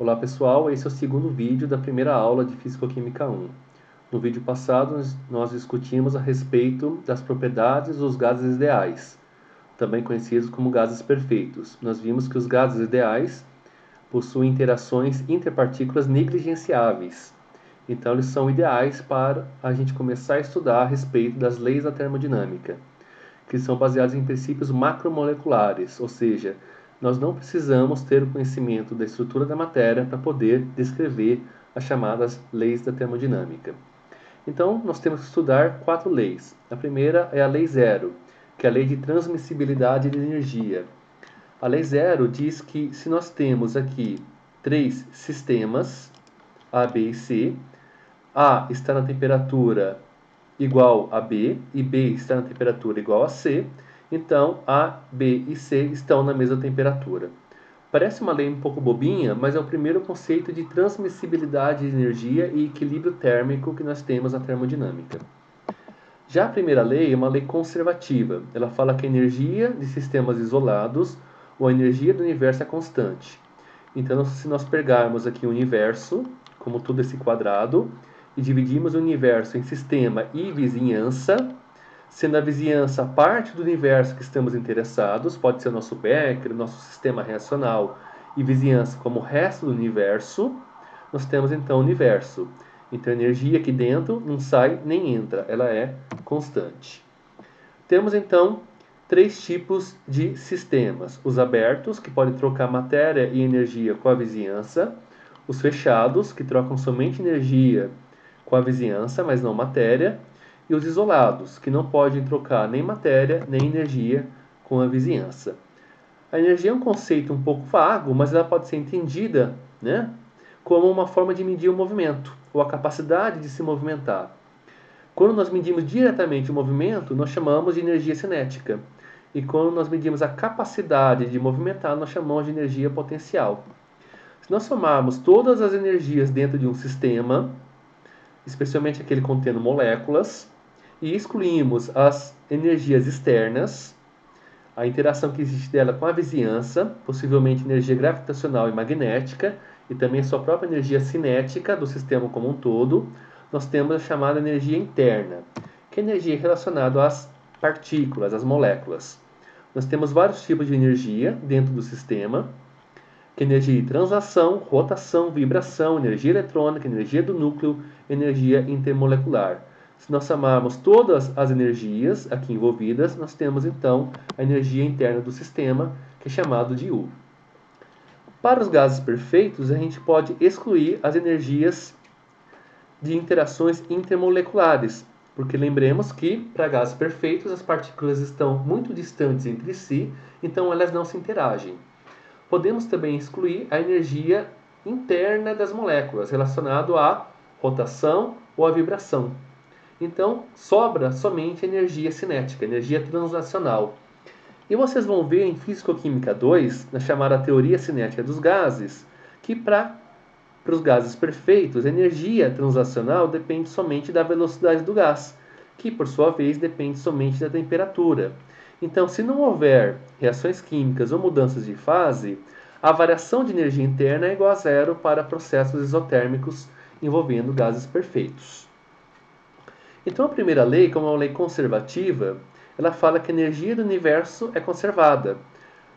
Olá pessoal, esse é o segundo vídeo da primeira aula de Físico-Química 1. No vídeo passado nós discutimos a respeito das propriedades dos gases ideais, também conhecidos como gases perfeitos. Nós vimos que os gases ideais possuem interações interpartículas negligenciáveis, então eles são ideais para a gente começar a estudar a respeito das leis da termodinâmica, que são baseados em princípios macromoleculares, ou seja, nós não precisamos ter o conhecimento da estrutura da matéria para poder descrever as chamadas leis da termodinâmica. Então, nós temos que estudar 4 leis. A primeira é a lei zero, que é a lei de transmissibilidade de energia. A lei zero diz que se nós temos aqui 3 sistemas, A, B e C, A está na temperatura igual a B e B está na temperatura igual a C, então A, B e C estão na mesma temperatura. Parece uma lei um pouco bobinha, mas é o primeiro conceito de transmissibilidade de energia e equilíbrio térmico que nós temos na termodinâmica. Já a primeira lei é uma lei conservativa. Ela fala que a energia de sistemas isolados ou a energia do universo é constante. Então, se nós pegarmos aqui o universo, como todo esse quadrado, e dividirmos o universo em sistema e vizinhança, sendo a vizinhança parte do universo que estamos interessados, pode ser o nosso Becker, o nosso sistema reacional, e vizinhança como o resto do universo, nós temos então o universo. Então a energia aqui dentro não sai nem entra, ela é constante. Temos então 3 tipos de sistemas: os abertos, que podem trocar matéria e energia com a vizinhança; os fechados, que trocam somente energia com a vizinhança, mas não matéria; e os isolados, que não podem trocar nem matéria nem energia com a vizinhança. A energia é um conceito um pouco vago, mas ela pode ser entendida, né, como uma forma de medir o movimento, ou a capacidade de se movimentar. Quando nós medimos diretamente o movimento, nós chamamos de energia cinética. E quando nós medimos a capacidade de movimentar, nós chamamos de energia potencial. Se nós somarmos todas as energias dentro de um sistema, especialmente aquele contendo moléculas, e excluímos as energias externas, a interação que existe dela com a vizinhança, possivelmente energia gravitacional e magnética, e também a sua própria energia cinética do sistema como um todo, nós temos a chamada energia interna, que é a energia relacionada às partículas, às moléculas. Nós temos vários tipos de energia dentro do sistema, que é energia de translação, rotação, vibração, energia eletrônica, energia do núcleo, energia intermolecular. Se nós somarmos todas as energias aqui envolvidas, nós temos então a energia interna do sistema, que é chamado de U. Para os gases perfeitos, a gente pode excluir as energias de interações intermoleculares, porque lembremos que para gases perfeitos as partículas estão muito distantes entre si, então elas não se interagem. Podemos também excluir a energia interna das moléculas, relacionado à rotação ou à vibração. Então, sobra somente a energia cinética, energia translacional. E vocês vão ver em Físico-Química 2, na chamada teoria cinética dos gases, que para os gases perfeitos, a energia translacional depende somente da velocidade do gás, que por sua vez depende somente da temperatura. Então, se não houver reações químicas ou mudanças de fase, a variação de energia interna é igual a zero para processos isotérmicos envolvendo gases perfeitos. Então, a primeira lei, como é uma lei conservativa, ela fala que a energia do universo é conservada.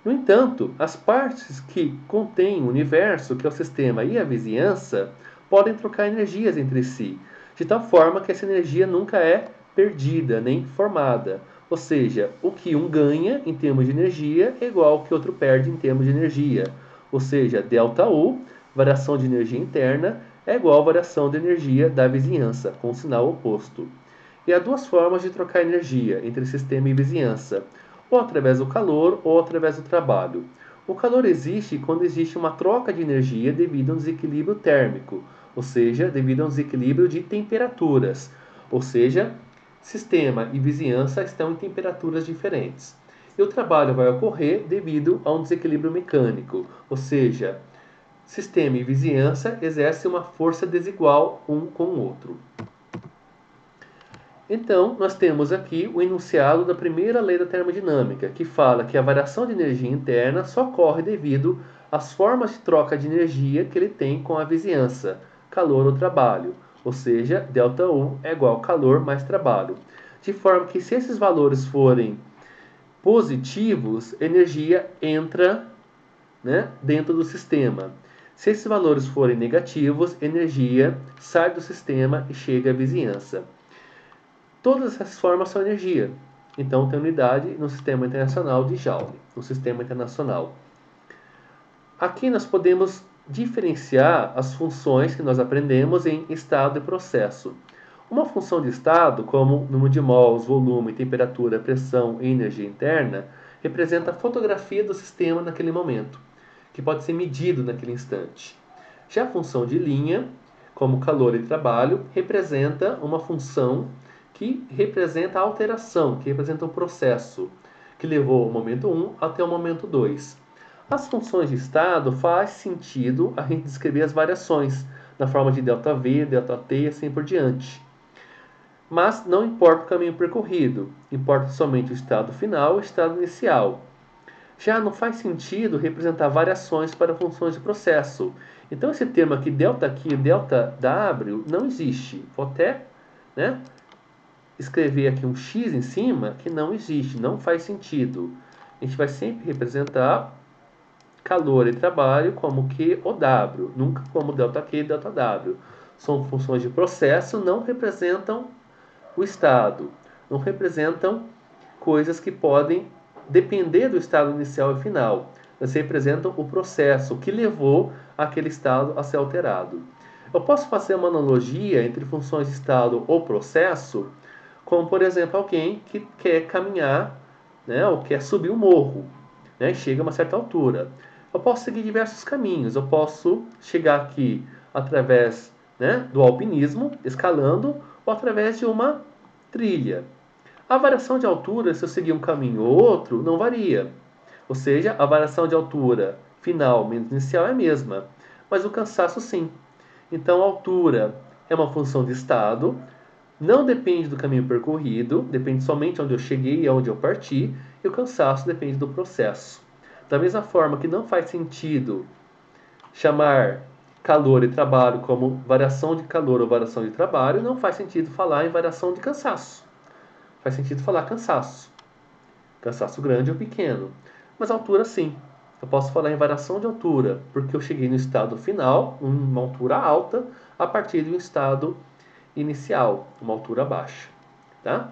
No entanto, as partes que contêm o universo, que é o sistema e a vizinhança, podem trocar energias entre si, de tal forma que essa energia nunca é perdida nem formada. Ou seja, o que um ganha em termos de energia é igual ao que outro perde em termos de energia. Ou seja, ΔU, variação de energia interna, é igual à variação de energia da vizinhança, com o sinal oposto. E há 2 formas de trocar energia entre sistema e vizinhança: ou através do calor ou através do trabalho. O calor existe quando existe uma troca de energia devido a um desequilíbrio térmico, ou seja, devido a um desequilíbrio de temperaturas, ou seja, sistema e vizinhança estão em temperaturas diferentes. E o trabalho vai ocorrer devido a um desequilíbrio mecânico, ou seja, sistema e vizinhança exercem uma força desigual um com o outro. Então, nós temos aqui o enunciado da primeira lei da termodinâmica, que fala que a variação de energia interna só ocorre devido as formas de troca de energia que ele tem com a vizinhança, calor ou trabalho, ou seja, ΔU é igual a calor mais trabalho. De forma que se esses valores forem positivos, energia entra, né, dentro do sistema. Se esses valores forem negativos, energia sai do sistema e chega à vizinhança. Todas essas formas são energia. Então tem unidade no sistema internacional de Joule, no sistema internacional. Aqui nós podemos diferenciar as funções que nós aprendemos em estado e processo. Uma função de estado, como número de mols, volume, temperatura, pressão e energia interna, representa a fotografia do sistema naquele momento, que pode ser medido naquele instante. Já a função de linha, como calor e trabalho, representa uma função que representa a alteração, que representa o processo, que levou o momento 1 até o momento 2. As funções de estado faz sentido a gente descrever as variações, na forma de ΔV, ΔT e assim por diante. Mas não importa o caminho percorrido, importa somente o estado final e o estado inicial. Já não faz sentido representar variações para funções de processo. Então esse termo aqui, ΔQ e ΔW, não existe. Vou até, né, escrever aqui um X em cima que não existe, não faz sentido. A gente vai sempre representar calor e trabalho como Q ou W, nunca como ΔQ e ΔW. São funções de processo, não representam o estado, não representam coisas que podem depender do estado inicial e final. Elas representam o processo que levou aquele estado a ser alterado. Eu posso fazer uma analogia entre funções de estado ou processo, como por exemplo alguém que quer caminhar, né, ou quer subir um morro, né, e chega a uma certa altura. Eu posso seguir diversos caminhos. Eu posso chegar aqui através, né, do alpinismo, escalando, ou através de uma trilha. A variação de altura, se eu seguir um caminho ou outro, não varia. Ou seja, a variação de altura final menos inicial é a mesma, mas o cansaço sim. Então, a altura é uma função de estado, não depende do caminho percorrido, depende somente de onde eu cheguei e onde eu parti, e o cansaço depende do processo. Da mesma forma que não faz sentido chamar calor e trabalho como variação de calor ou variação de trabalho, não faz sentido falar em variação de cansaço. Faz sentido falar cansaço. Cansaço grande ou pequeno. Mas altura sim. Eu posso falar em variação de altura, porque eu cheguei no estado final, uma altura alta, a partir de um estado inicial, uma altura baixa. Tá?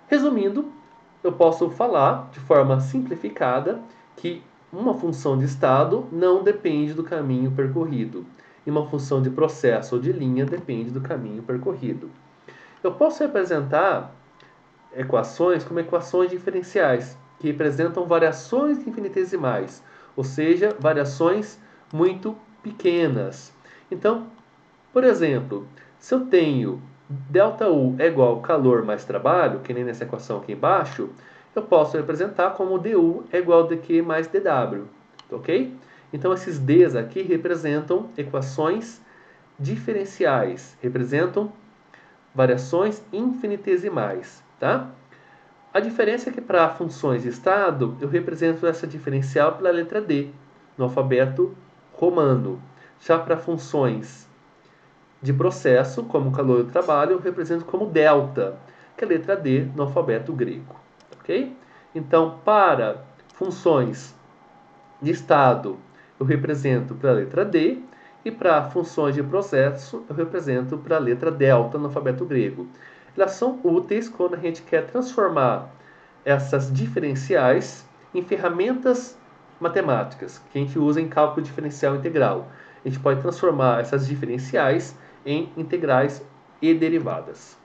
Resumindo, eu posso falar de forma simplificada que uma função de estado não depende do caminho percorrido, e uma função de processo ou de linha depende do caminho percorrido. Eu posso representar equações como equações diferenciais, que representam variações infinitesimais, ou seja, variações muito pequenas. Então, por exemplo, se eu tenho ΔU é igual ao calor mais trabalho, que nem nessa equação aqui embaixo, eu posso representar como DU é igual a dQ mais DW, ok? Então esses Ds aqui representam equações diferenciais, representam variações infinitesimais, tá? A diferença é que para funções de estado, eu represento essa diferencial pela letra D, no alfabeto romano. Já para funções de processo, como calor e trabalho, eu represento como delta, que é a letra D no alfabeto grego. Ok? Então, para funções de estado, eu represento para a letra D, e para funções de processo, eu represento para a letra delta no alfabeto grego. Elas são úteis quando a gente quer transformar essas diferenciais em ferramentas matemáticas, que a gente usa em cálculo diferencial integral. A gente pode transformar essas diferenciais em integrais e derivadas.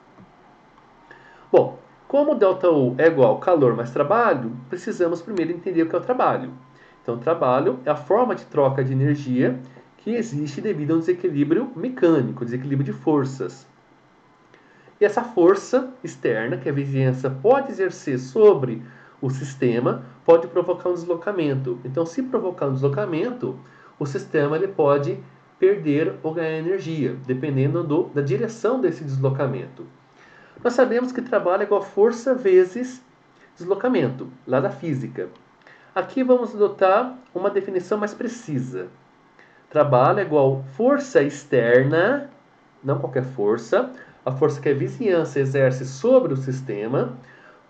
Bom, como ΔU é igual ao calor mais trabalho, precisamos primeiro entender o que é o trabalho. Então, o trabalho é a forma de troca de energia que existe devido a um desequilíbrio mecânico, desequilíbrio de forças. E essa força externa que a vizinhança pode exercer sobre o sistema pode provocar um deslocamento. Então, se provocar um deslocamento, o sistema ele pode perder ou ganhar energia, dependendo da direção desse deslocamento. Nós sabemos que trabalho é igual a força vezes deslocamento, lá da física. Aqui vamos adotar uma definição mais precisa. Trabalho é igual força externa, não qualquer força, a força que a vizinhança exerce sobre o sistema,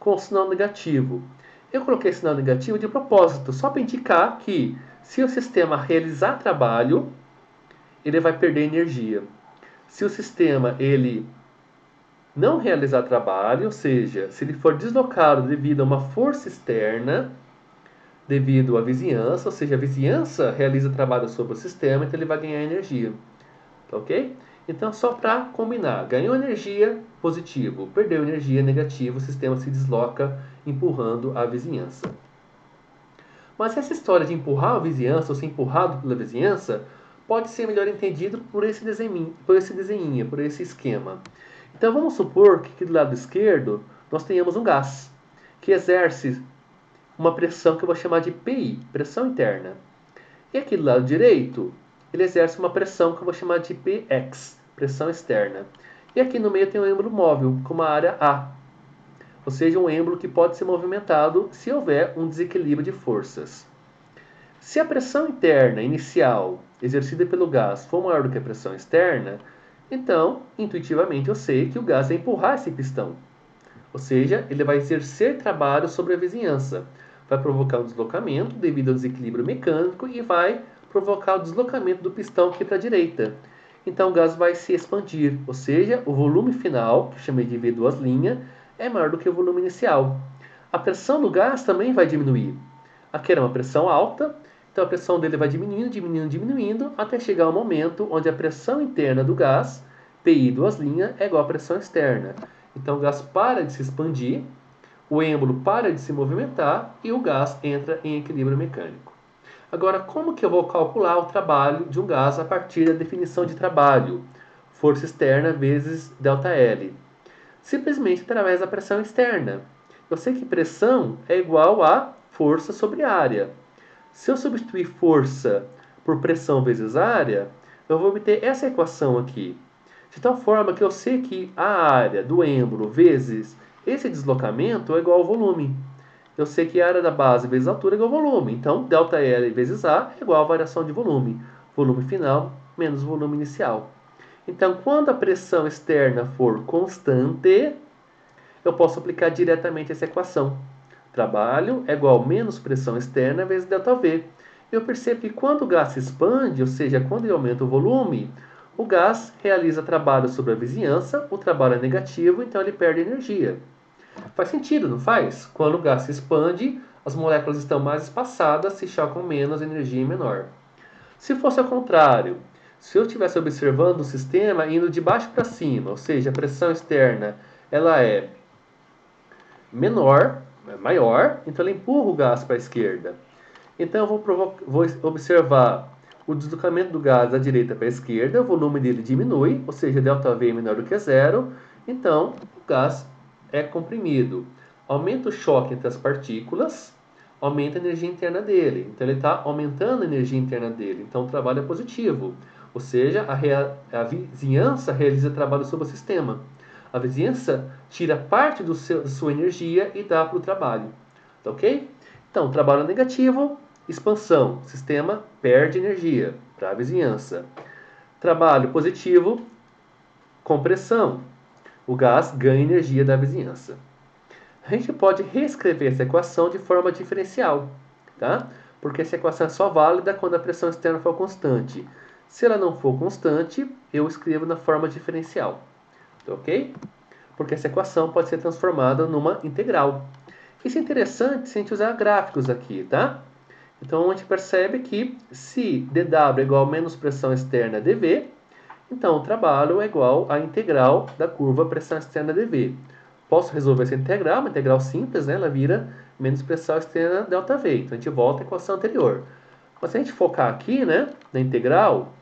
com sinal negativo. Eu coloquei sinal negativo de propósito, só para indicar que se o sistema realizar trabalho, ele vai perder energia. Se o sistema ele não realizar trabalho, ou seja, se ele for deslocado devido a uma força externa, devido à vizinhança, ou seja, a vizinhança realiza trabalho sobre o sistema, então ele vai ganhar energia. Tá ok? Então, só para combinar, ganhou energia, positivo, perdeu energia, negativo, o sistema se desloca empurrando a vizinhança. Mas essa história de empurrar a vizinhança ou ser empurrado pela vizinhança pode ser melhor entendido por esse desenho, por esse esquema. Então vamos supor que aqui do lado esquerdo nós tenhamos um gás que exerce uma pressão que eu vou chamar de PI, pressão interna. E aqui do lado direito ele exerce uma pressão que eu vou chamar de PX, pressão externa. E aqui no meio tem um êmbolo móvel, com uma área A, ou seja, um êmbolo que pode ser movimentado se houver um desequilíbrio de forças. Se a pressão interna inicial exercida pelo gás for maior do que a pressão externa, então, intuitivamente, eu sei que o gás vai empurrar esse pistão. Ou seja, ele vai exercer trabalho sobre a vizinhança. Vai provocar um deslocamento devido ao desequilíbrio mecânico e vai provocar o deslocamento do pistão aqui para a direita. Então o gás vai se expandir, ou seja, o volume final, que eu chamei de V2', é maior do que o volume inicial. A pressão do gás também vai diminuir. Aqui era uma pressão alta, então a pressão dele vai diminuindo, diminuindo, diminuindo, até chegar ao momento onde a pressão interna do gás, PI2', é igual à pressão externa. Então o gás para de se expandir, o êmbolo para de se movimentar e o gás entra em equilíbrio mecânico. Agora, como que eu vou calcular o trabalho de um gás a partir da definição de trabalho? Força externa vezes ΔL. Simplesmente através da pressão externa. Eu sei que pressão é igual a força sobre área. Se eu substituir força por pressão vezes área, eu vou obter essa equação aqui. De tal forma que eu sei que a área do êmbolo vezes esse deslocamento é igual ao volume. Eu sei que a área da base vezes a altura é igual ao volume. Então, ΔL vezes A é igual à variação de volume. Volume final menos volume inicial. Então, quando a pressão externa for constante, eu posso aplicar diretamente essa equação. Trabalho é igual a menos pressão externa vezes ΔV. Eu percebo que quando o gás se expande, ou seja, quando ele aumenta o volume, o gás realiza trabalho sobre a vizinhança, o trabalho é negativo, então ele perde energia. Faz sentido, não faz? Quando o gás se expande, as moléculas estão mais espaçadas, se chocam menos, energia é menor. Se fosse ao contrário, se eu estivesse observando o sistema indo de baixo para cima, ou seja, a pressão externa ela é menor, maior, então ela empurra o gás para a esquerda. Então eu vou observar o deslocamento do gás da direita para a esquerda, o volume dele diminui, ou seja, ΔV é menor do que zero, então o gás é comprimido. Aumenta o choque entre as partículas, aumenta a energia interna dele. Então ele está aumentando a energia interna dele. Então o trabalho é positivo. Ou seja, a vizinhança realiza trabalho sobre o sistema. A vizinhança tira parte da sua energia e dá para o trabalho. Tá ok? Então, trabalho negativo, expansão. O sistema perde energia para a vizinhança. Trabalho positivo, compressão. O gás ganha energia da vizinhança. A gente pode reescrever essa equação de forma diferencial, tá? Porque essa equação é só válida quando a pressão externa for constante. Se ela não for constante, eu escrevo na forma diferencial, tá ok? Porque essa equação pode ser transformada numa integral. Isso é interessante se a gente usar gráficos aqui, tá? Então a gente percebe que se dW é igual a menos pressão externa dV, então o trabalho é igual à integral da curva pressão externa dV. Posso resolver essa integral, uma integral simples, né? Ela vira menos pressão externa ΔV. Então a gente volta à equação anterior. Mas se a gente focar aqui, né, na integral,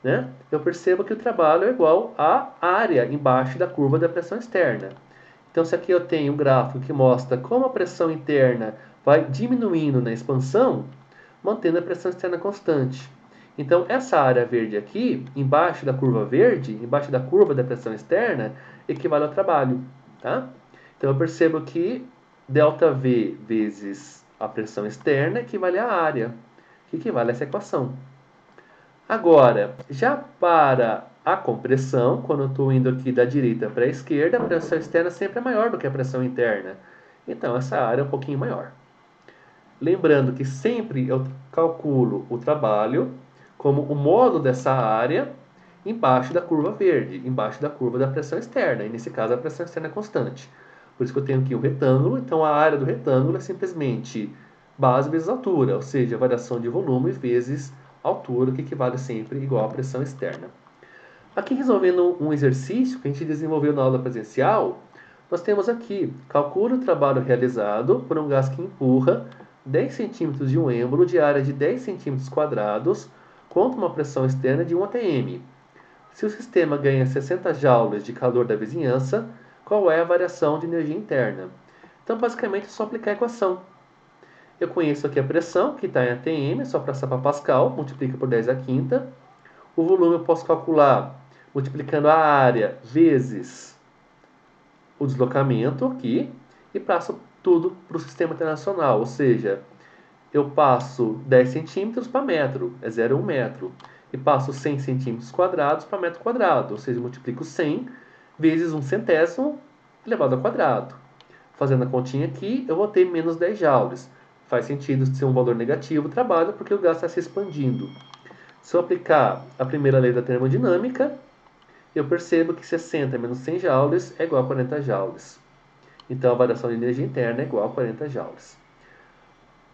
né, eu percebo que o trabalho é igual à área embaixo da curva da pressão externa. Então, se aqui eu tenho um gráfico que mostra como a pressão interna vai diminuindo na expansão, mantendo a pressão externa constante. Então, essa área verde aqui, embaixo da curva verde, embaixo da curva da pressão externa, equivale ao trabalho. Tá? Então, eu percebo que ΔV vezes A pressão externa equivale à área, que equivale a essa equação. Agora, já para a compressão, quando eu estou indo aqui da direita para a esquerda, a pressão externa sempre é maior do que a pressão interna. Então, essa área é um pouquinho maior. Lembrando que sempre eu calculo o trabalho como o módulo dessa área embaixo da curva verde, embaixo da curva da pressão externa. E nesse caso, a pressão externa é constante. Por isso que eu tenho aqui o retângulo. Então, a área do retângulo é simplesmente base vezes altura, ou seja, a variação de volume vezes altura, que equivale sempre igual à pressão externa. Aqui, resolvendo um exercício que a gente desenvolveu na aula presencial, nós temos aqui, calcule o trabalho realizado por um gás que empurra 10 centímetros de um êmbolo de área de 10 centímetros quadrados contra uma pressão externa de 1 atm. Se o sistema ganha 60 joules de calor da vizinhança, qual é a variação de energia interna? Então, basicamente, é só aplicar a equação. Eu conheço aqui a pressão, que está em atm, é só passar para Pascal, multiplica por 10 à quinta. O volume eu posso calcular multiplicando a área vezes o deslocamento aqui e passo tudo para o sistema internacional, ou seja, eu passo 10 centímetros para metro, é 0,1 metro, e passo 100 centímetros quadrados para metro quadrado, ou seja, multiplico 100 vezes 1 centésimo elevado ao quadrado. Fazendo a continha aqui, eu vou ter menos 10 joules. Faz sentido ser um valor negativo o trabalho, porque o gás está se expandindo. Se eu aplicar a primeira lei da termodinâmica, eu percebo que 60 menos 100 joules é igual a 40 joules. Então, a variação de energia interna é igual a 40 joules.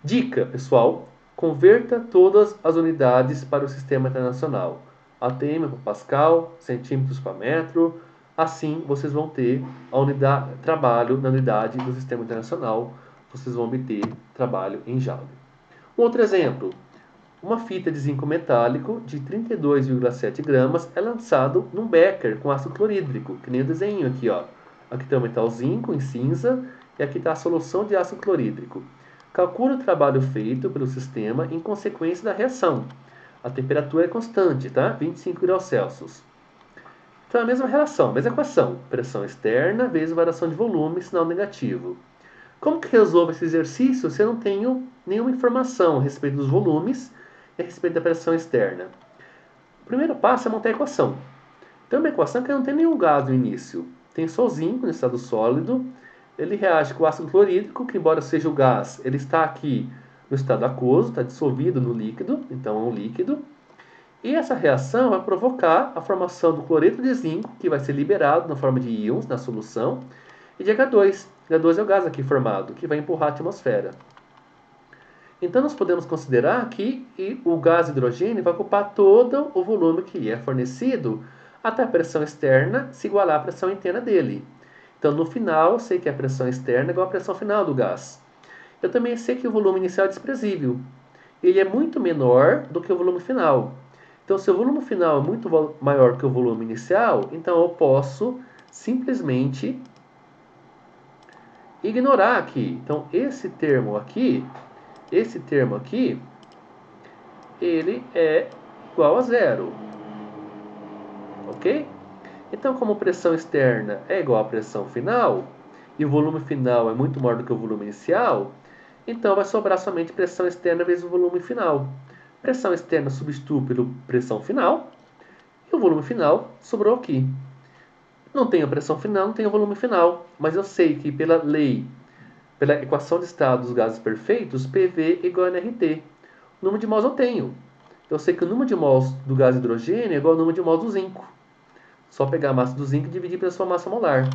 Dica, pessoal, converta todas as unidades para o sistema internacional. ATM para Pascal, centímetros para metro. Assim, vocês vão ter a unidade, trabalho na unidade do sistema internacional. Vocês vão obter trabalho em joule. Um outro exemplo. Uma fita de zinco metálico de 32,7 gramas é lançado num becker com ácido clorídrico, que nem o desenho aqui, ó. Aqui tem o metal zinco em cinza e aqui está a solução de ácido clorídrico. Calcule o trabalho feito pelo sistema em consequência da reação. A temperatura é constante, tá? 25 graus Celsius. Então é a mesma relação, a mesma equação. Pressão externa vezes variação de volume, sinal negativo. Como que resolvo esse exercício se eu não tenho nenhuma informação a respeito dos volumes e a respeito da pressão externa? O primeiro passo é montar a equação. Então, uma equação que não tem nenhum gás no início. Tem só zinco no estado sólido. Ele reage com o ácido clorídrico, que embora seja o gás, ele está aqui no estado aquoso, está dissolvido no líquido, então é um líquido. E essa reação vai provocar a formação do cloreto de zinco, que vai ser liberado na forma de íons na solução, e de H2. H2 é o gás aqui formado, que vai empurrar a atmosfera. Então, nós podemos considerar que o gás hidrogênio vai ocupar todo o volume que lhe é fornecido até a pressão externa se igualar à pressão interna dele. Então, no final, eu sei que a pressão externa é igual à pressão final do gás. Eu também sei que o volume inicial é desprezível. Ele é muito menor do que o volume final. Então, se o volume final é muito maior que o volume inicial, então eu posso simplesmente ignorar aqui. Então, esse termo aqui, ele é igual a zero. Ok? Então, como pressão externa é igual à pressão final, e o volume final é muito maior do que o volume inicial, então vai sobrar somente pressão externa vezes o volume final. Pressão externa substituo pela pressão final, e o volume final sobrou aqui. Não tenho a pressão final, não tenho o volume final, mas eu sei que pela equação de estado dos gases perfeitos, PV é igual a nRT. O número de mols eu tenho. Eu sei que o número de mols do gás hidrogênio é igual ao número de mols do zinco. Só pegar a massa do zinco e dividir pela sua massa molar.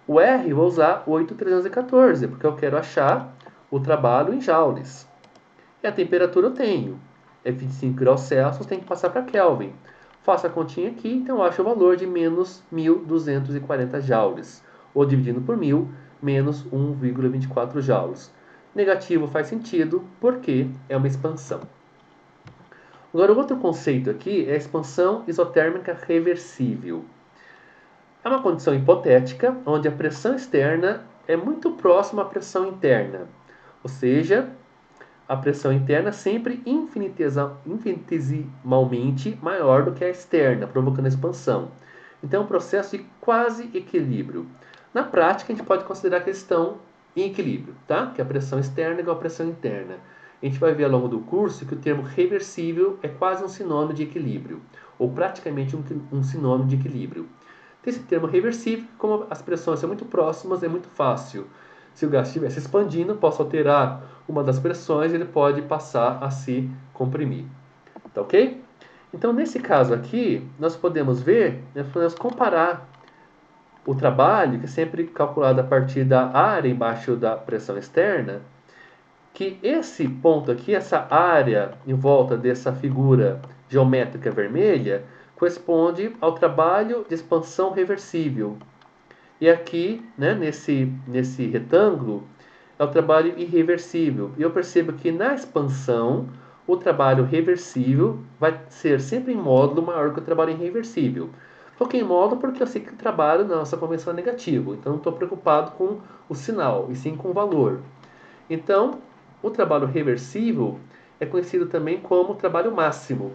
O R eu vou usar 8.314, porque eu quero achar o trabalho em joules. E a temperatura eu tenho. É 25 graus Celsius, tem que passar para Kelvin. Faço a continha aqui, então eu acho o valor de menos 1.240 joules. Ou dividindo por 1.000, menos 1,24 joules. Negativo faz sentido, porque é uma expansão. Agora, o outro conceito aqui é a expansão isotérmica reversível. É uma condição hipotética onde a pressão externa é muito próxima à pressão interna. Ou seja, a pressão interna sempre infinitesimalmente maior do que a externa, provocando expansão. Então, é um processo de quase equilíbrio. Na prática, a gente pode considerar que eles estão em equilíbrio, tá? Que a pressão externa é igual a pressão interna. A gente vai ver ao longo do curso que o termo reversível é quase um sinônimo de equilíbrio, ou praticamente um sinônimo de equilíbrio. Tem esse termo reversível, como as pressões são muito próximas, é muito fácil. Se o gás estiver se expandindo, posso alterar uma das pressões, ele pode passar a se comprimir. Tá ok? Então, nesse caso aqui, nós podemos ver, nós podemos comparar o trabalho, que é sempre calculado a partir da área embaixo da pressão externa, que esse ponto aqui, essa área em volta dessa figura geométrica vermelha, corresponde ao trabalho de expansão reversível. E aqui, né, nesse retângulo, é o trabalho irreversível. E eu percebo que na expansão, o trabalho reversível vai ser sempre em módulo maior que o trabalho irreversível. Coloquei em módulo porque eu sei que o trabalho na nossa convenção é negativo. Então, não estou preocupado com o sinal, e sim com o valor. Então, o trabalho reversível é conhecido também como trabalho máximo,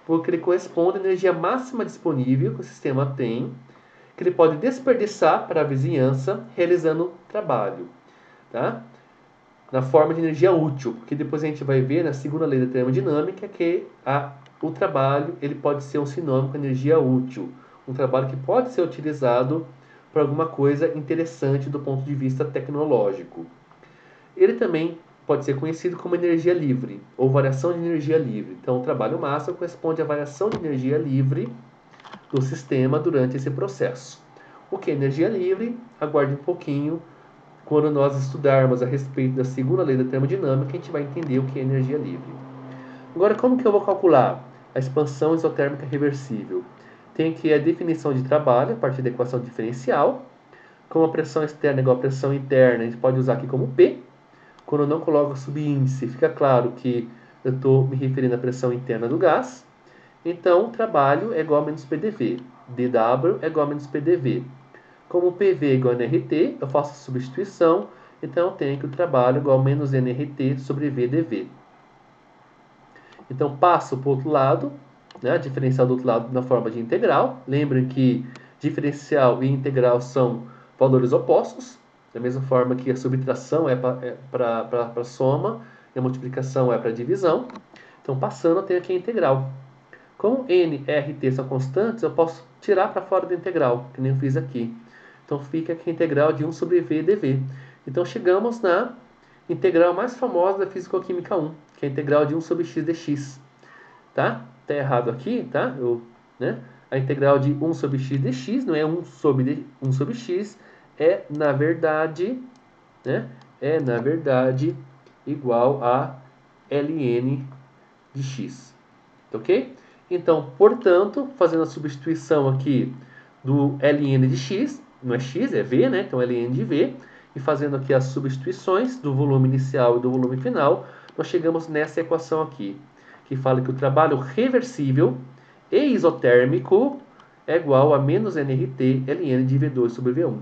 porque ele corresponde à energia máxima disponível que o sistema tem, que ele pode desperdiçar para a vizinhança realizando trabalho, tá? Na forma de energia útil, porque depois a gente vai ver na segunda lei da termodinâmica que o trabalho ele pode ser um sinônimo com energia útil, um trabalho que pode ser utilizado para alguma coisa interessante do ponto de vista tecnológico. Ele também pode ser conhecido como energia livre ou variação de energia livre. Então, o trabalho máximo corresponde à variação de energia livre do sistema durante esse processo. O que é energia livre? Aguarde um pouquinho. Quando nós estudarmos a respeito da segunda lei da termodinâmica, a gente vai entender o que é energia livre. Agora, como que eu vou calcular a expansão isotérmica reversível? Tem aqui a definição de trabalho a partir da equação diferencial. Como a pressão externa é igual a pressão interna, a gente pode usar aqui como P. Quando eu não coloco subíndice, fica claro que eu estou me referindo à pressão interna do gás. Então, trabalho é igual a menos PDV. dW é igual a menos PDV. Como PV é igual a NRT, eu faço a substituição. Então, eu tenho que o trabalho é igual a menos NRT sobre VdV. Então, passo para o outro lado, né, diferencial do outro lado na forma de integral. Lembrem que diferencial e integral são valores opostos. Da mesma forma que a subtração é para a soma e a multiplicação é para a divisão. Então, passando, eu tenho aqui a integral. Como n, r e t são constantes, eu posso tirar para fora da integral, que nem eu fiz aqui. Então, fica aqui a integral de 1 sobre v dv. Então, chegamos na integral mais famosa da Físico-Química 1, que é a integral de 1 sobre x dx. Tá? Tá errado aqui, tá? Né? A integral de 1 sobre x dx não é 1 sobre x, é na verdade, né? É na verdade igual a ln de x. Ok? Então, portanto, fazendo a substituição aqui do ln de x, não é x, é v, né? Então, ln de v, e fazendo aqui as substituições do volume inicial e do volume final, nós chegamos nessa equação aqui, que fala que o trabalho reversível e isotérmico é igual a menos nRT ln de V2 sobre V1.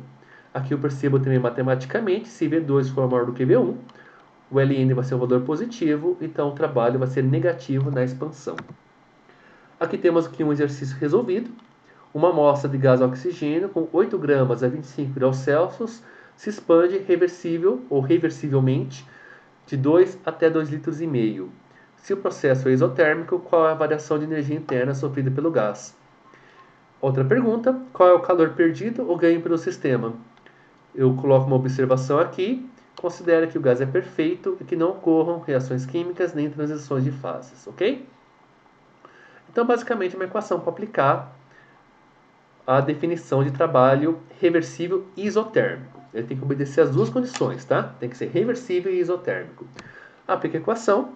Aqui eu percebo também matematicamente, se V2 for maior do que V1, o ln vai ser um valor positivo, então o trabalho vai ser negativo na expansão. Aqui temos aqui um exercício resolvido. Uma amostra de gás oxigênio com 8 gramas a 25 graus Celsius se expande reversível ou reversivelmente de 2 até 2,5 litros. Se o processo é isotérmico, qual é a variação de energia interna sofrida pelo gás? Outra pergunta, qual é o calor perdido ou ganho pelo sistema? Eu coloco uma observação aqui, considera que o gás é perfeito e que não ocorram reações químicas nem transições de fases, ok? Então, basicamente, é uma equação para aplicar a definição de trabalho reversível e isotérmico. Ele tem que obedecer as duas condições, tá? Tem que ser reversível e isotérmico. Aplica a equação,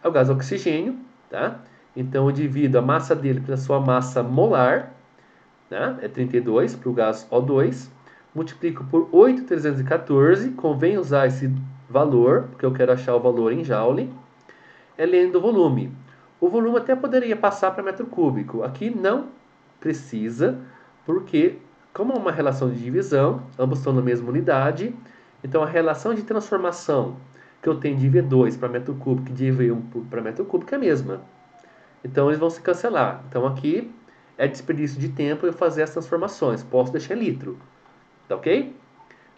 é o gás oxigênio, tá? Então eu divido a massa dele pela sua massa molar, né? É 32 para o gás O2, multiplico por 8,314, convém usar esse valor, porque eu quero achar o valor em joule, ln do volume. O volume até poderia passar para metro cúbico, aqui não precisa, porque como é uma relação de divisão, ambos estão na mesma unidade, então a relação de transformação que eu tenho de V2 para metro cúbico e de V1 para metro cúbico é a mesma. Então eles vão se cancelar. Então aqui é desperdício de tempo eu fazer as transformações. Posso deixar em litro. Tá ok?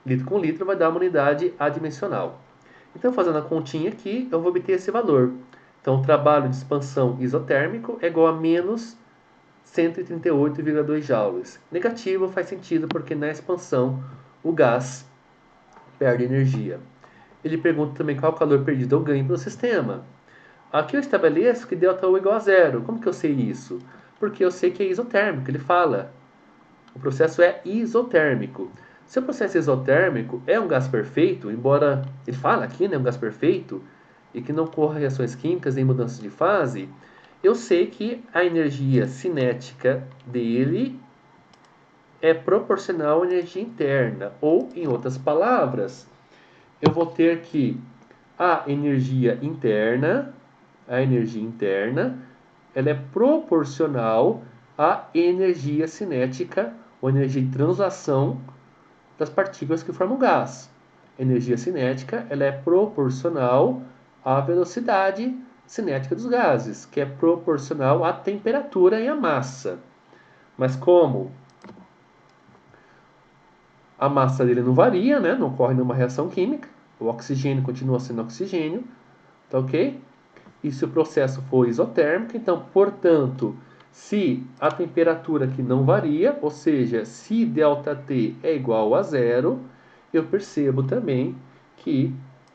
litro com litro vai dar uma unidade adimensional. Então, fazendo a continha aqui, eu vou obter esse valor. Então, o trabalho de expansão isotérmico é igual a menos 138,2 joules. Negativo faz sentido porque na expansão o gás perde energia. Ele pergunta também qual o calor perdido ou ganho pelo sistema. Aqui eu estabeleço que ΔU é igual a zero. Como que eu sei isso? Porque eu sei que é isotérmico, ele fala. O processo é isotérmico. Se o processo isotérmico é um gás perfeito, embora ele fala aqui, né, um gás perfeito, e que não ocorra reações químicas nem mudanças de fase, eu sei que a energia cinética dele é proporcional à energia interna. Ou, em outras palavras, eu vou ter que a energia interna, ela é proporcional à energia cinética ou energia de translação das partículas que formam o gás. A energia cinética ela é proporcional à velocidade cinética dos gases, que é proporcional à temperatura e à massa. Mas como a massa dele não varia, né? Não ocorre nenhuma reação química, o oxigênio continua sendo oxigênio, tá ok? E se o processo for isotérmico, então, portanto, se a temperatura aqui não varia, ou seja, se ΔT é igual a zero, eu percebo também que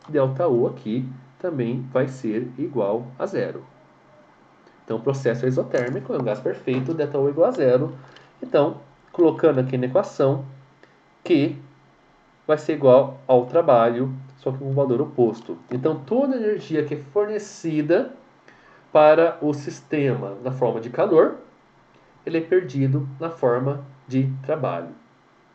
ΔU aqui também vai ser igual a zero. Então, o processo é isotérmico, é um gás perfeito, ΔU é igual a zero. Então, colocando aqui na equação, Q vai ser igual ao trabalho, só que com um valor oposto. Então, toda a energia que é fornecida para o sistema na forma de calor, ele é perdido na forma de trabalho.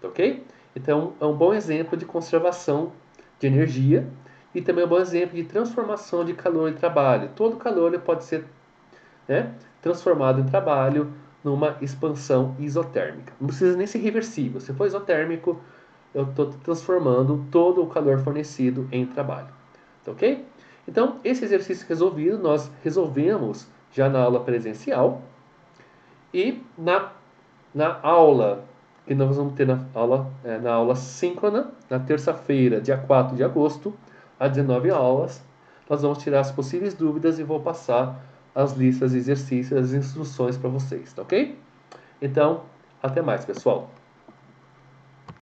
Ok? Então, é um bom exemplo de conservação de energia e também é um bom exemplo de transformação de calor em trabalho. Todo calor ele pode ser, né, transformado em trabalho numa expansão isotérmica. Não precisa nem ser reversível. Se for isotérmico, eu estou transformando todo o calor fornecido em trabalho. Tá ok? Então, esse exercício resolvido, nós resolvemos já na aula presencial e na aula que nós vamos ter na aula síncrona, na terça-feira, dia 4 de agosto, às 19 horas, nós vamos tirar as possíveis dúvidas e vou passar as listas de exercícios, as instruções para vocês, tá ok? Então, até mais, pessoal.